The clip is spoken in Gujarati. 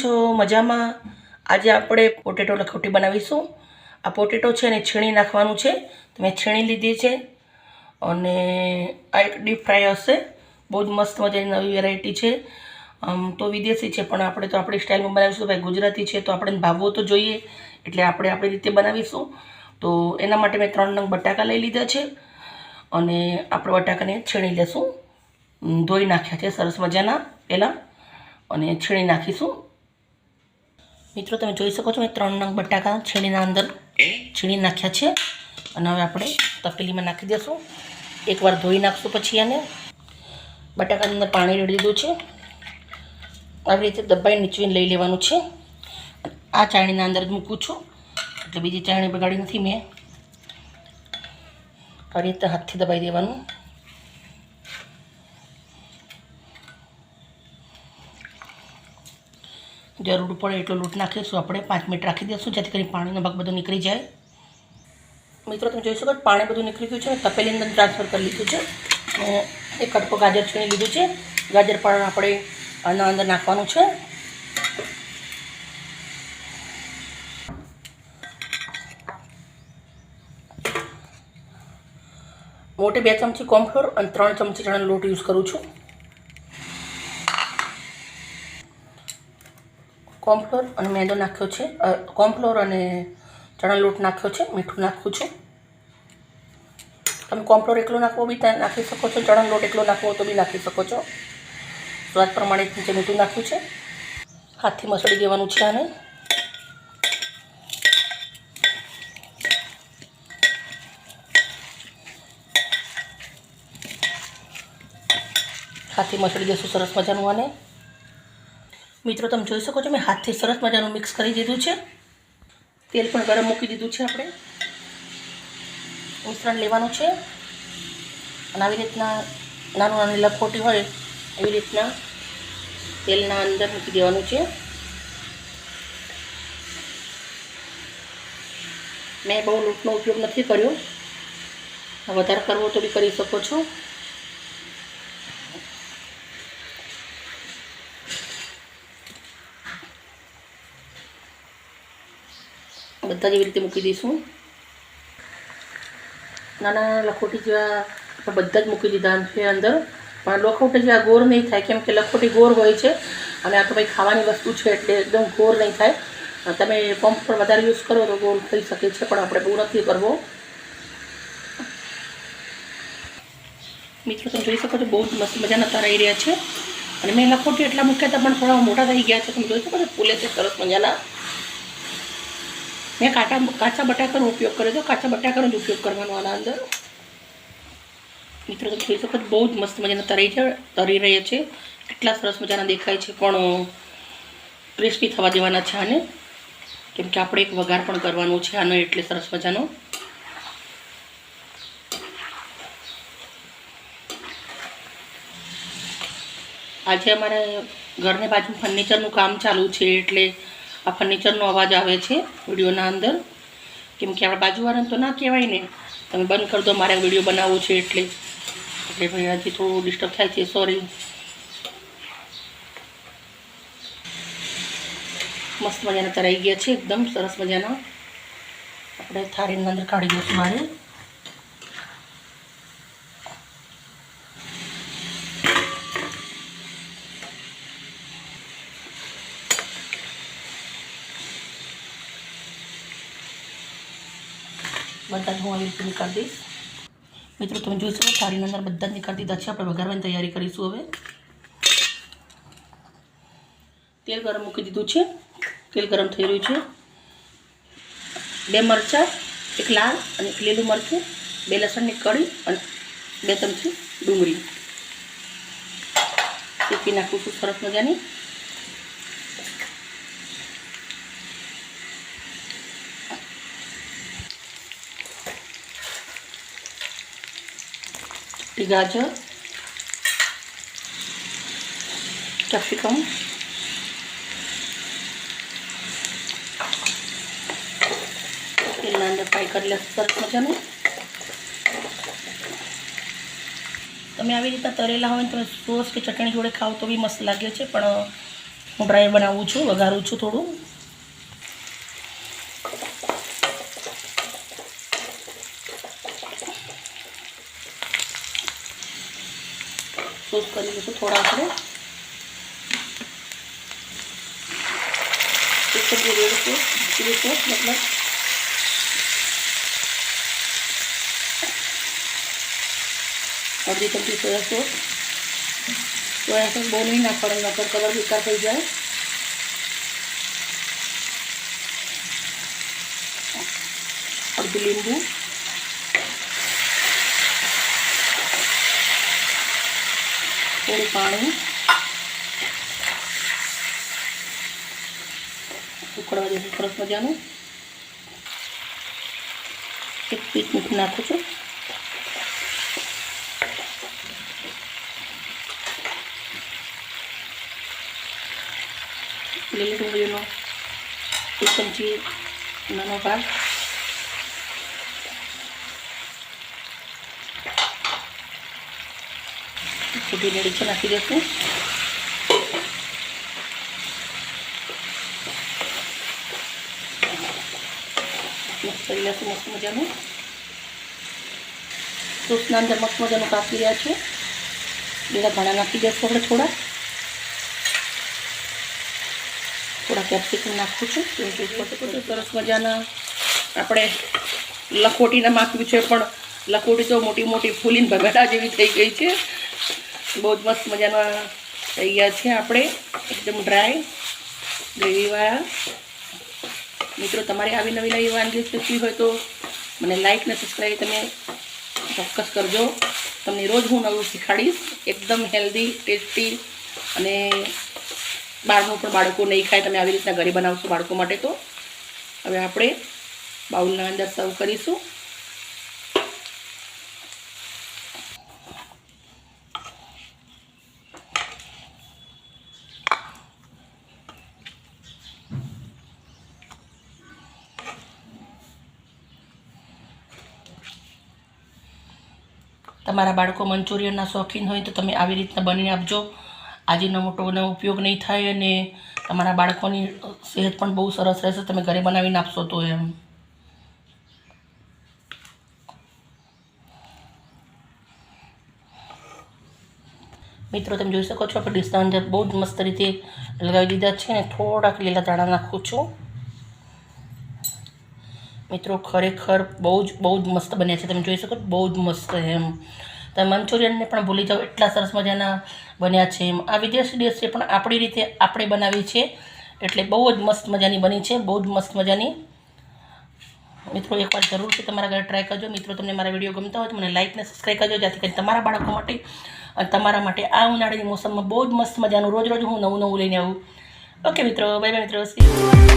છો? મજામાં? આજે આપણે પોટેટો લખોટી બનાવીશું. આ પોટેટો છે એને છીણી નાખવાનું છે. તો મેં છીણી લીધી છે અને આ એક ડીપ ફ્રાય હશે. બહુ જ મસ્ત મજાની નવી વેરાયટી છે. તો વિદેશી છે પણ આપણે તો આપણી સ્ટાઇલમાં બનાવીશું. ભાઈ ગુજરાતી છે તો આપણે ભાવવો તો જોઈએ, એટલે આપણે આપણી રીતે બનાવીશું. તો એના માટે મેં 3 નંગ બટાકા લઈ લીધા છે અને આપણે બટાકાને છીણી લેશું. ધોઈ નાખ્યા છે સરસ મજાના પહેલાં અને છીણી નાખીશું. મિત્રો તમે જોઈ શકો છો મેં 3 નંગ બટાકા છીણીના અંદર છીણી નાખ્યા છે અને હવે આપણે તપેલીમાં નાખી દઈશું. એકવાર ધોઈ નાખશું પછી એને. બટાકાની અંદર પાણી રેડી દીધું છે. આવી રીતે દબાઈ નીચવીને લઈ લેવાનું છે. આ ચાણીના અંદર જ મૂકું છું, એટલે બીજી ચાણી બગાડી નથી મેં. આવી રીતે હાથથી દબાઈ દેવાનું. જરૂર પડે એટલો લોટ નાખીશું આપણે. 5 મિનિટ રાખી દઈશું જેથી કરી પાણીનો ભાગ બધો નીકળી જાય. મિત્રો તમે જોઈ શકો પાણી બધું નીકળી ગયું છે. તપેલી અંદર ટ્રાન્સફર કરી લીધું છે. એક કટકો ગાજર છીણી લીધું છે. ગાજર પણ આપણે આના અંદર નાખવાનું છે. મોટે 2 ચમચી કોર્નફ્લોર અને 3 ચમચી ચણાનો લોટ યુઝ કરું છું. કોર્નફ્લોર અને મેંદો નાખ્યો છે. કોર્નફ્લોર અને ચણાનો લોટ નાખ્યો છે. મીઠું નાખું છું. તમે કોર્નફ્લોર એકલો નાખવો બી નાખી શકો છો. ચણાનો લોટ એકલો નાખવો તો બી નાખી શકો છો. સ્વાદ પ્રમાણે નીચે મીઠું નાખ્યું છે. હાથથી મસળી દેવાનું છે આને. હાથથી મસળી દઈશું સરસ મજાનું આને. મિત્રો તમે જોઈ શકો છો મેં હાથથી સરસ મજાનું મિક્સ કરી દીધું છે. તેલ પણ ગરમ મૂકી દીધું છે. આપણે મિશ્રણ લેવાનું છે અને આવી રીતના નાની લખોટી હોય એવી રીતના તેલના અંદર મૂકી દેવાનું છે. મેં બહુ લોટનો ઉપયોગ નથી કર્યો. વધારે કરવો તો બી કરી શકો છો. બધા જેવી રીતે મૂકી દઈશું. નાના લખોટી જેવા બધા જ મૂકી દીધા છે અંદર. પણ લખોટી જેવા ગોળ નહીં થાય, કેમ કે લખોટી ગોળ હોય છે અને આ તો ભાઈ ખાવાની વસ્તુ છે એટલે એકદમ ગોળ નહીં થાય. તમે કોર્નફ્લોર વધારે યુઝ કરો તો ગોળ થઈ શકે છે, પણ આપણે બહુ નથી કરવો. મિત્રો તમે જોઈ શકો છો બહુ જ મસ્ત મજાના તરાઈ રહ્યા છે. અને મેં લખોટી એટલા મૂક્યા હતા પણ થોડા મોટા થઈ ગયા છે. તમે જોઈ શકો છો ફૂલે છે સરસ મજાના. મેં કાચા બટાકાનો ઉપયોગ કર્યો હતો. કાચા બટાકાનો જ ઉપયોગ કરવાનો આના અંદર. મિત્રો તમે જોઈ શકો છો બહુ જ મસ્ત મજાના તરી રહ્યા છે. કેટલા સરસ મજાના દેખાય છે, પણ ક્રિસ્પી થવા દેવાના છે આને, કેમ કે આપણે એક વઘાર પણ કરવાનો છે આનો, એટલે સરસ મજાનો. આજે અમારે ઘરની બાજુ ફર્નિચરનું કામ ચાલુ છે, એટલે આ ફર્નિચરનો અવાજ આવે છે વિડીયોના અંદર. કેમ કે આપણા બાજુવાળાને તો ના કહેવાય ને, તમે બંધ કરી દો મારે વિડીયો બનાવવો છે એટલે ભાઈ આજે થોડું ડિસ્ટર્બ થાય છે, સોરી. મસ્ત મજાના તરાઈ ગયા છે, એકદમ સરસ મજાના. આપણે થાળીની અંદર કાઢી દઈશું મારે. બધા જ હું આવી રીતે નીકાળી દઈશ. મિત્રો તમે જોઈ શકો થાળીની અંદર બધા જ નીકાળી દીધા છે. આપણે વઘારવાની તૈયારી કરીશું. હવે તેલ ગરમ મૂકી દીધું છે. તેલ ગરમ થઈ રહ્યું છે. 2 મરચાં, 1 લાલ અને 1 લીલું મરચું, 2 લસણની કળી અને 2 ચમચી ડુંગળી શેકી નાખું છું સરસ મજાની. ગાજર, કેપ્સિકમ, તેલના અંદર ફ્રાય કરી લેશું સરસ મજાનું. તમે આવી રીતના તરેલા હોય ને તમે સોસ કે ચટણી જોડે ખાઓ તો બી મસ્ત લાગે છે, પણ હું ડ્રાય બનાવું છું, વઘારું છું થોડું. સોસ કરી લઈશું થોડા આપણે. રેડ સોસ, ચીલી સોસ મતલબ અડધી ચમચી સોયા સોસ. સોયા સોસ બહુ નહીં નાખવાનું, નકર કલર બેકાર થઈ જાય. અડધું લીંબુ, થોડું પાણી, ઉકળવા દઈશું સરસ મજાનું. એક પીસ મીઠું નાખું છું. લીલી ડુંગળીનો 1 ચમચી નાનો ભાગ, થોડી મરચી નાખી દઈશું. મિક્સ કરી લઈશું મસ્ત મજાનું. સોસના અંદર મસ્ત મજાનું કાપી રહ્યા છે. લીલા ધાણા નાખી દઈશું આપણે થોડા કેપ્સિકમ નાખું છું. સરસ મજાના આપણે લખોટીને માખ્યું છે, પણ લખોટી તો મોટી મોટી ફૂલીને ભગાડા જેવી થઈ ગઈ છે. બહુ જ મસ્ત મજાના થઈ ગયા છે આપણે, એકદમ ડ્રાય ગ્રેવીવાળા. મિત્રો તમારે આવી નવી નવી વાનગી શીખવી હોય તો મને લાઈક ને સબસ્ક્રાઈબ તમે ચોક્કસ કરજો. તમને રોજ હું નવું શીખાડીશ, એકદમ હેલ્ધી, ટેસ્ટી અને બહારનું પણ બાળકો નહીં ખાય. તમે આવી રીતના ઘરે બનાવશો બાળકો માટે તો. હવે આપણે બાઉલના અંદર સર્વ કરીશું. તમારા બાળકો મંચુરિયનના શોખીન હોય તો તમે આવી રીતના બનાવી આપજો. આજીનોમોટોનો ઉપયોગ નહીં થાય અને તમારા બાળકોની સેહત પણ બહુ સરસ રહેશે તમે ઘરે બનાવીને આપશો તો. એમ મિત્રો તમે જોઈ શકો છો આપણે ડીશના અંદર બહુ જ મસ્ત રીતે લગાવી દીધા છે અને થોડાક લીલા ધાણા નાખું છું. મિત્રો ખરેખર બહુ જ મસ્ત બન્યા છે. તમે જોઈ શકો બહુ જ મસ્ત. એમ તમે મંચુરિયનને પણ ભૂલી જાઓ, એટલા સરસ મજાના બન્યા છે. એમ આ વિદેશી ડિશ છે પણ આપણી રીતે આપણે બનાવી છે, એટલે બહુ જ મસ્ત મજાની બની છે, બહુ જ મસ્ત મજાની. મિત્રો એકવાર જરૂરથી તમારા ઘરે ટ્રાય કરજો. મિત્રો તમને મારા વિડીયો ગમતા હોય તો મને લાઈક ને સબસ્ક્રાઈબ કરજો, જેથી કરીને તમારા બાળકો માટે અને તમારા માટે આ ઉનાળાની મોસમમાં બહુ જ મસ્ત મજાનું રોજ હું નવું લઈને આવું. ઓકે મિત્રો, બાય બાય મિત્રો.